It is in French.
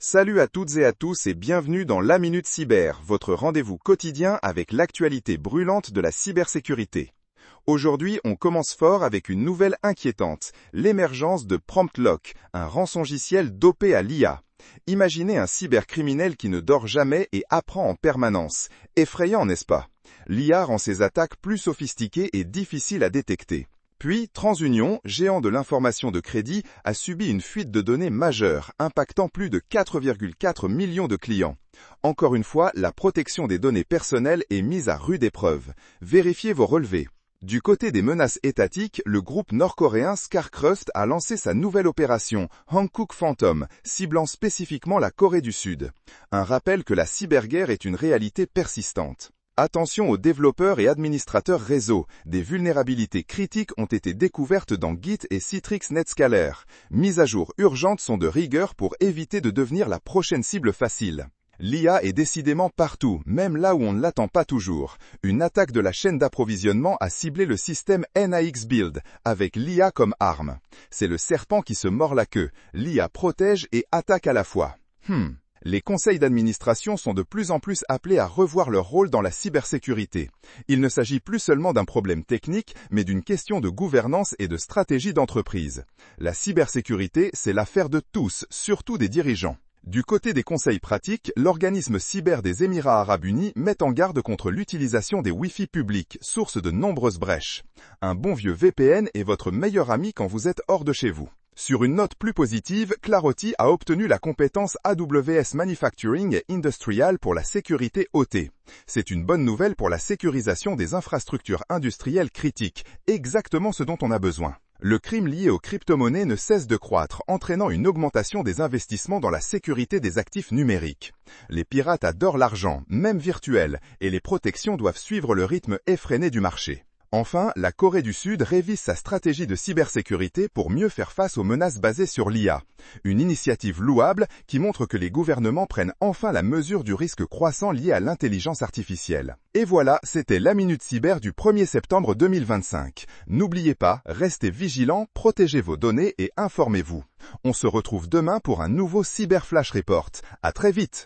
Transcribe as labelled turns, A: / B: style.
A: Salut à toutes et à tous et bienvenue dans la Minute Cyber, votre rendez-vous quotidien avec l'actualité brûlante de la cybersécurité. Aujourd'hui, on commence fort avec une nouvelle inquiétante, l'émergence de PromptLock, un rançongiciel dopé à l'IA. Imaginez un cybercriminel qui ne dort jamais et apprend en permanence. Effrayant, n'est-ce pas? L'IA rend ses attaques plus sophistiquées et difficiles à détecter. Puis, TransUnion, géant de l'information de crédit, a subi une fuite de données majeure, impactant plus de 4,4 millions de clients. Encore une fois, la protection des données personnelles est mise à rude épreuve. Vérifiez vos relevés. Du côté des menaces étatiques, le groupe nord-coréen ScarCrust a lancé sa nouvelle opération, Hankook Phantom, ciblant spécifiquement la Corée du Sud. Un rappel que la cyberguerre est une réalité persistante. Attention aux développeurs et administrateurs réseau. Des vulnérabilités critiques ont été découvertes dans Git et Citrix Netscaler. Mises à jour urgentes sont de rigueur pour éviter de devenir la prochaine cible facile. L'IA est décidément partout, même là où on ne l'attend pas toujours. Une attaque de la chaîne d'approvisionnement a ciblé le système NAX Build, avec l'IA comme arme. C'est le serpent qui se mord la queue. L'IA protège et attaque à la fois. Les conseils d'administration sont de plus en plus appelés à revoir leur rôle dans la cybersécurité. Il ne s'agit plus seulement d'un problème technique, mais d'une question de gouvernance et de stratégie d'entreprise. La cybersécurité, c'est l'affaire de tous, surtout des dirigeants. Du côté des conseils pratiques, l'organisme cyber des Émirats arabes unis met en garde contre l'utilisation des Wi-Fi publics, source de nombreuses brèches. Un bon vieux VPN est votre meilleur ami quand vous êtes hors de chez vous. Sur une note plus positive, Claroti a obtenu la compétence AWS Manufacturing et Industrial pour la sécurité OT. C'est une bonne nouvelle pour la sécurisation des infrastructures industrielles critiques, exactement ce dont on a besoin. Le crime lié aux crypto-monnaies ne cesse de croître, entraînant une augmentation des investissements dans la sécurité des actifs numériques. Les pirates adorent l'argent, même virtuel, et les protections doivent suivre le rythme effréné du marché. Enfin, la Corée du Sud révise sa stratégie de cybersécurité pour mieux faire face aux menaces basées sur l'IA. Une initiative louable qui montre que les gouvernements prennent enfin la mesure du risque croissant lié à l'intelligence artificielle. Et voilà, c'était la Minute Cyber du 1er septembre 2025. N'oubliez pas, restez vigilants, protégez vos données et informez-vous. On se retrouve demain pour un nouveau Cyber Flash Report. À très vite!